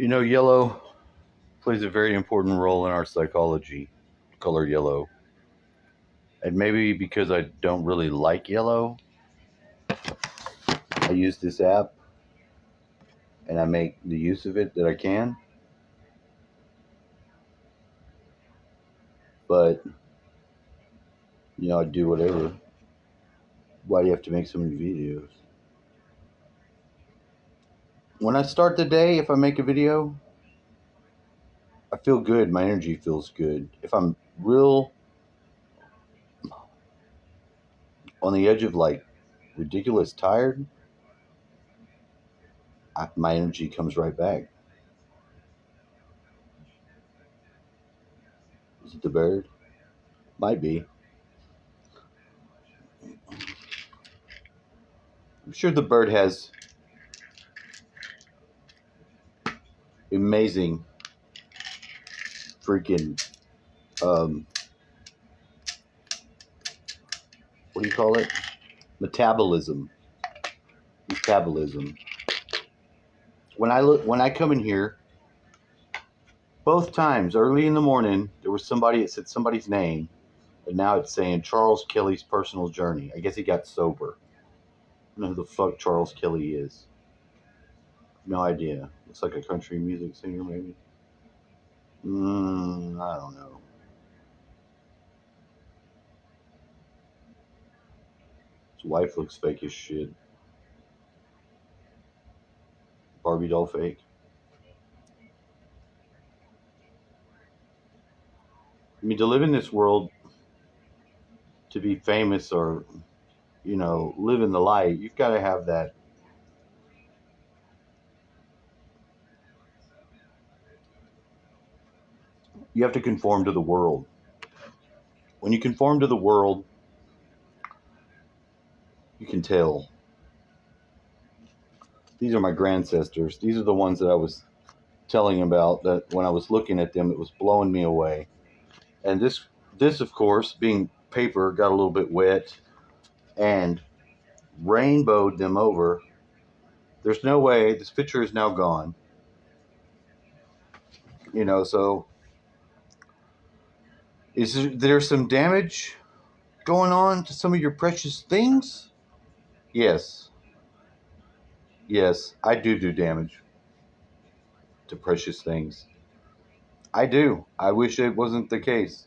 You know, yellow plays a very important role in our psychology, color yellow. And maybe because I don't really like yellow, I use this app and I make the use of it that I can. But, I do whatever. Why do you have to make so many videos? When I start the day, if I make a video, I feel good. My energy feels good. If I'm real on the edge of like ridiculous tired, my energy comes right back. Is it the bird? Might be. I'm sure the bird has amazing freaking um, what do you call it? Metabolism. Metabolism. When I come in here, both times early in the morning, there was somebody that said somebody's name, and now it's saying Charles Kelly's personal journey. I guess he got sober. I don't know who the fuck Charles Kelly is. No idea. Looks like a country music singer, maybe. I don't know. His wife looks fake as shit. Barbie doll fake. I mean, to live in this world, to be famous or, live in the light, you've got to have that. You have to conform to the world. When you conform to the world, you can tell. These are my grandcestors. These are the ones that I was telling about, that when I was looking at them, it was blowing me away. And this of course, being paper, got a little bit wet and rainbowed them over. There's no way. This picture is now gone. So is there some damage going on to some of your precious things? Yes. Yes, I do damage to precious things. I do. I wish it wasn't the case.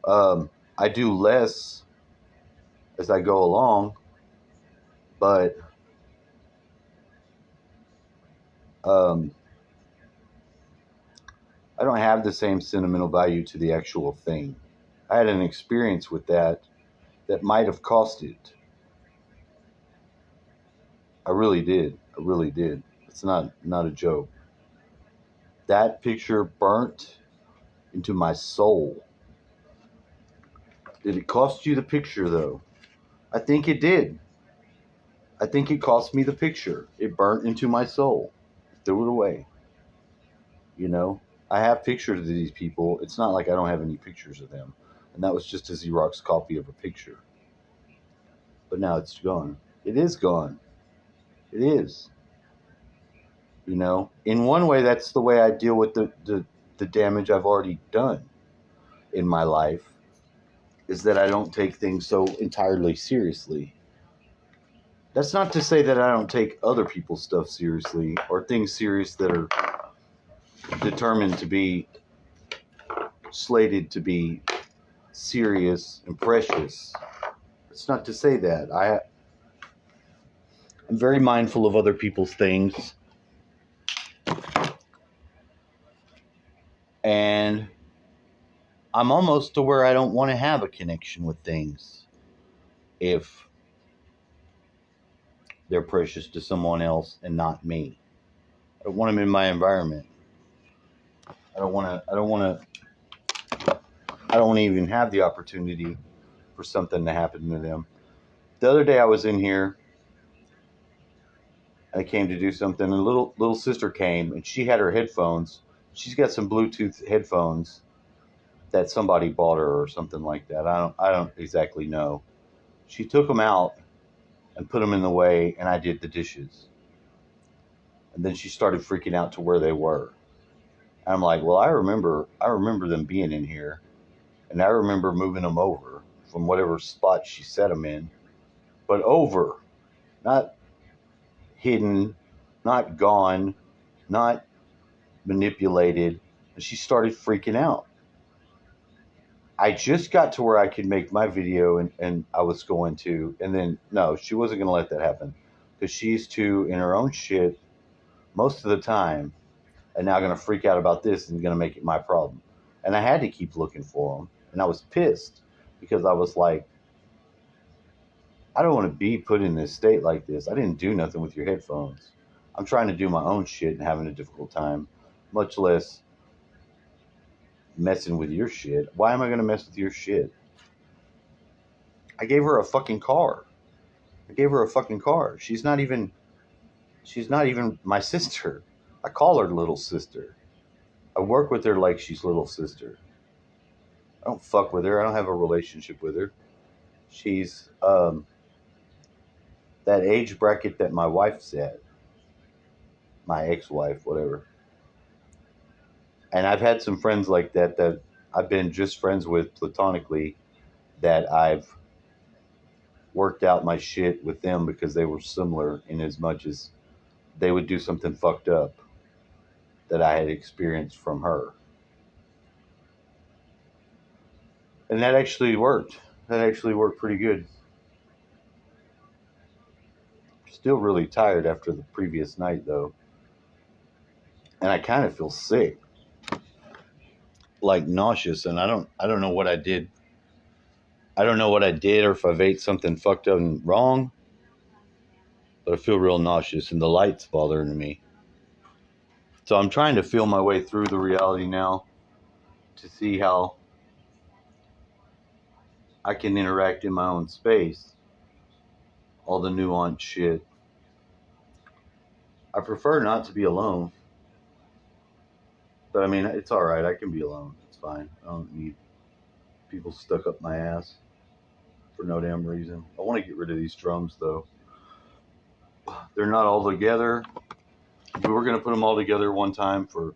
I do less as I go along, but um, I don't have the same sentimental value to the actual thing. I had an experience with that might have cost it. I really did. I really did. It's not a joke. That picture burnt into my soul. Did it cost you the picture though? I think it did. I think it cost me the picture. It burnt into my soul. Threw it away. I have pictures of these people. It's not like I don't have any pictures of them. And that was just a Xerox copy of a picture. But now it's gone. It is gone. It is. In one way, that's the way I deal with the damage I've already done in my life, is that I don't take things so entirely seriously. That's not to say that I don't take other people's stuff seriously, or things serious that are determined to be slated to be serious and precious. It's not to say that. I'm very mindful of other people's things. And I'm almost to where I don't want to have a connection with things if they're precious to someone else and not me. I don't want them in my environment. I don't want to even have the opportunity for something to happen to them. The other day I was in here. I came to do something, and little sister came, and she had her headphones. She's got some Bluetooth headphones that somebody bought her or something like that. I don't exactly know. She took them out and put them in the way, and I did the dishes. And then she started freaking out to where they were. And I'm like, well, I remember them being in here, and I remember moving them over from whatever spot she set them in, but over, not hidden, not gone, not manipulated. And she started freaking out. I just got to where I could make my video, and I was going to, and then no, she wasn't going to let that happen because she's too in her own shit most of the time, and now going to freak out about this and going to make it my problem. And I had to keep looking for them, and I was pissed because I was like, I don't want to be put in this state like this. I didn't do nothing with your headphones. I'm trying to do my own shit and having a difficult time, much less messing with your shit. Why am I going to mess with your shit? I gave her a fucking car. She's not even my sister. I call her little sister. I work with her like she's little sister. I don't fuck with her. I don't have a relationship with her. She's that age bracket that my wife's at. My ex-wife, whatever. And I've had some friends like that I've been just friends with platonically, that I've worked out my shit with them because they were similar in as much as they would do something fucked up that I had experienced from her. And that actually worked. Pretty good. Still really tired after the previous night though. And I kind of feel sick. Like nauseous, and I don't know what I did. I don't know what I did or if I've ate something fucked up and wrong. But I feel real nauseous and the light's bothering me. So I'm trying to feel my way through the reality now to see how I can interact in my own space. All the nuanced shit. I prefer not to be alone. But I mean, it's alright. I can be alone. It's fine. I don't need people stuck up my ass for no damn reason. I want to get rid of these drums though. They're not all together. We were going to put them all together one time for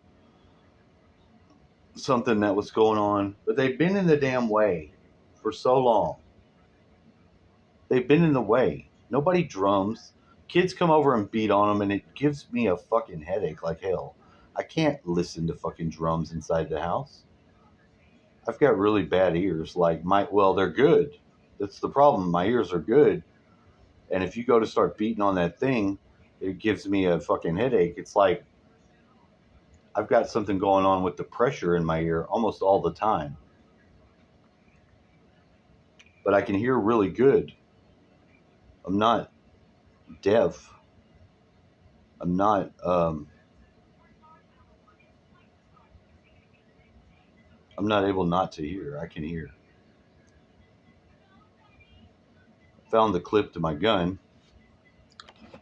something that was going on, but they've been in the damn way for so long. They've been in the way. Nobody drums. Kids come over and beat on them, and it gives me a fucking headache like hell. I can't listen to fucking drums inside the house. I've got really bad ears. Well, they're good. That's the problem. My ears are good. And if you go to start beating on that thing, it gives me a fucking headache. It's like I've got something going on with the pressure in my ear almost all the time. But I can hear really good. I'm not deaf. I'm not able not to hear. I can hear. I found the clip to my gun,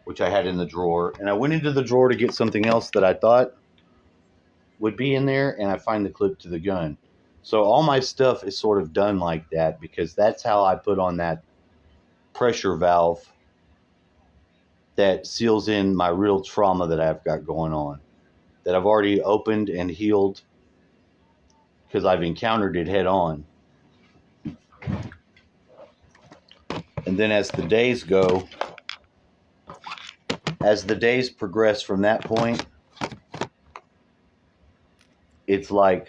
which I had in the drawer, and I went into the drawer to get something else that I thought would be in there, and I find the clip to the gun. So all my stuff is sort of done like that because that's how I put on that pressure valve that seals in my real trauma that I've got going on, that I've already opened and healed because I've encountered it head on. And then as the days progress from that point, it's like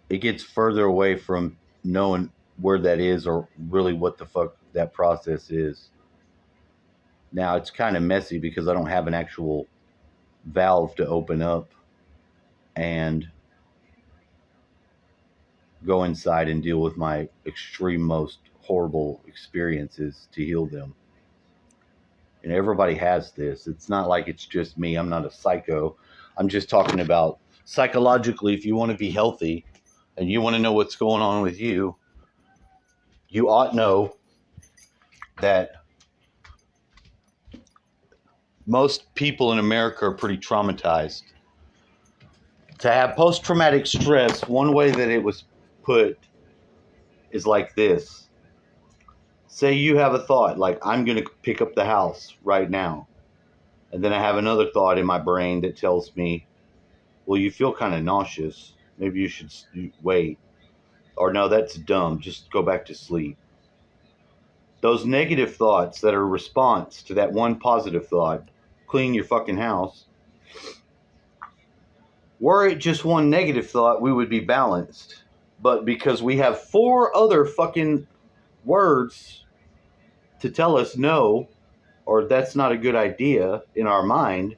it gets further away from knowing where that is or really what the fuck that process is. Now it's kind of messy because I don't have an actual valve to open up and go inside and deal with my extreme most horrible experiences to heal them. And everybody has this. It's not like it's just me. I'm not a psycho. I'm just talking about psychologically, if you want to be healthy and you want to know what's going on with you, you ought to know that most people in America are pretty traumatized. To have post-traumatic stress, one way that it was put is like this. Say you have a thought like, I'm going to pick up the house right now. And then I have another thought in my brain that tells me, well, you feel kind of nauseous. Maybe you should wait. Or no, that's dumb. Just go back to sleep. Those negative thoughts that are a response to that one positive thought, clean your fucking house. Were it just one negative thought, we would be balanced. But because we have 4 other fucking words to tell us no, or that's not a good idea in our mind,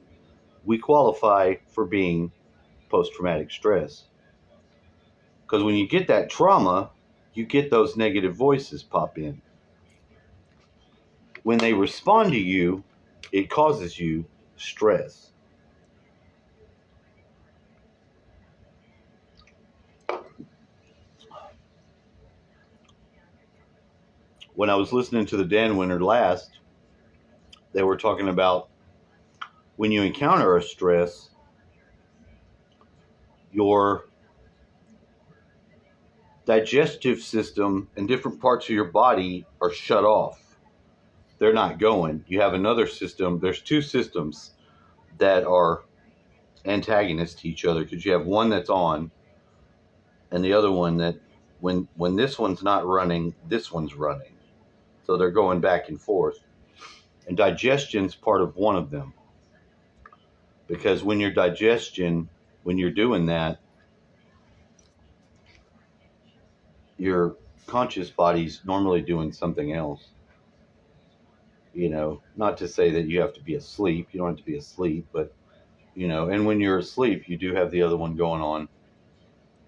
we qualify for being post-traumatic stress. Because when you get that trauma, you get those negative voices pop in. When they respond to you, it causes you stress. When I was listening to the Dan Winter last, they were talking about when you encounter a stress, your digestive system and different parts of your body are shut off. They're not going. You have another system. There's 2 systems that are antagonists to each other, because you have one that's on and the other one that when this one's not running, this one's running. So they're going back and forth. And digestion's part of one of them. Because when you're doing that, your conscious body's normally doing something else. You know, not to say that you have to be asleep. You don't have to be asleep, but, you know, and when you're asleep, you do have the other one going on,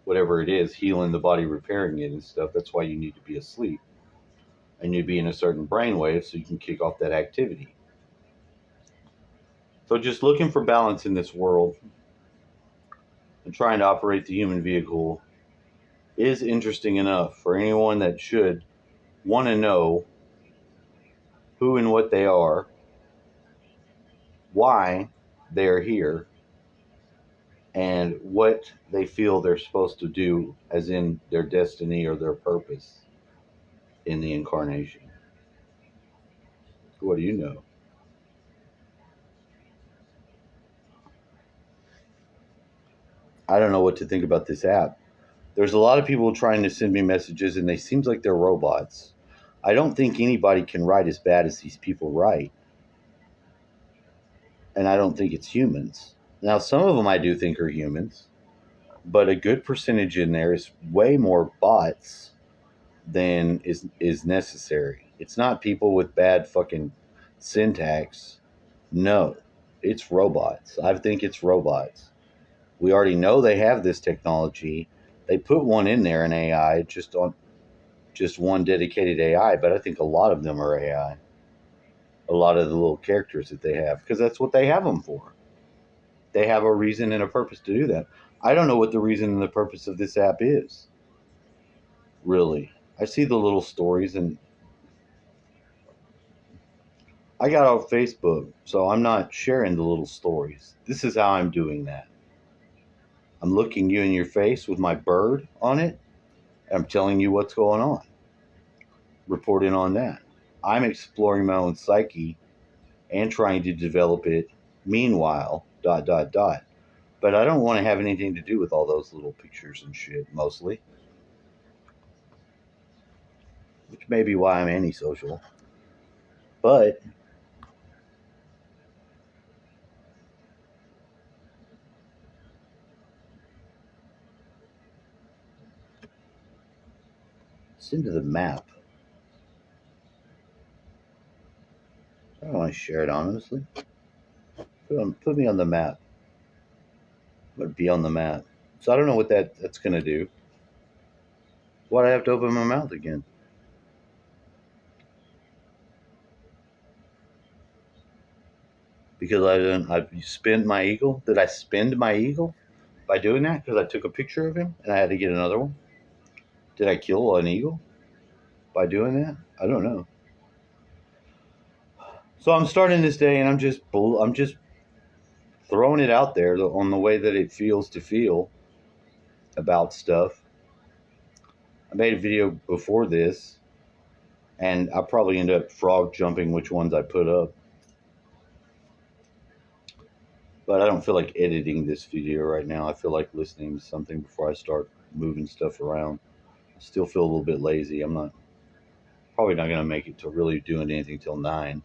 whatever it is, healing the body, repairing it and stuff. That's why you need to be asleep. And you'd be in a certain brainwave so you can kick off that activity. So just looking for balance in this world and trying to operate the human vehicle is interesting enough for anyone that should want to know who and what they are, why they're here, and what they feel they're supposed to do, as in their destiny or their purpose in the incarnation. What do you know? I don't know what to think about this app. There's a lot of people trying to send me messages, and they seems like they're robots. I don't think anybody can write as bad as these people write. And I don't think it's humans. Now, some of them I do think are humans, but a good percentage in there is way more bots than is necessary. It's not people with bad fucking syntax. No, it's robots. I think it's robots. We already know they have this technology. They put one in there, an AI, just one dedicated AI, but I think a lot of them are AI. A lot of the little characters that they have, because that's what they have them for. They have a reason and a purpose to do that. I don't know what the reason and the purpose of this app is. Really. I see the little stories, and I got off Facebook, so I'm not sharing the little stories. This is how I'm doing that. I'm looking you in your face with my bird on it. I'm telling you what's going on. Reporting on that. I'm exploring my own psyche and trying to develop it. Meanwhile, ... But I don't want to have anything to do with all those little pictures and shit, mostly. Which may be why I'm antisocial. But send to the map. I don't want to share it, honestly. Put me on the map. I'm going to be on the map. So I don't know what that's going to do. Why'd I have to open my mouth again? Because I spent my eagle? Did I spend my eagle by doing that? Because I took a picture of him and I had to get another one? Did I kill an eagle by doing that? I don't know. So I'm starting this day, and I'm just throwing it out there on the way that it feels to feel about stuff. I made a video before this, And I'll probably end up frog jumping which ones I put up. But I don't feel like editing this video right now. I feel like listening to something before I start moving stuff around. I still feel a little bit lazy. I'm not probably not gonna make it to really doing anything till 9.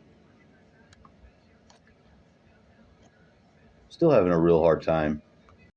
Still having a real hard time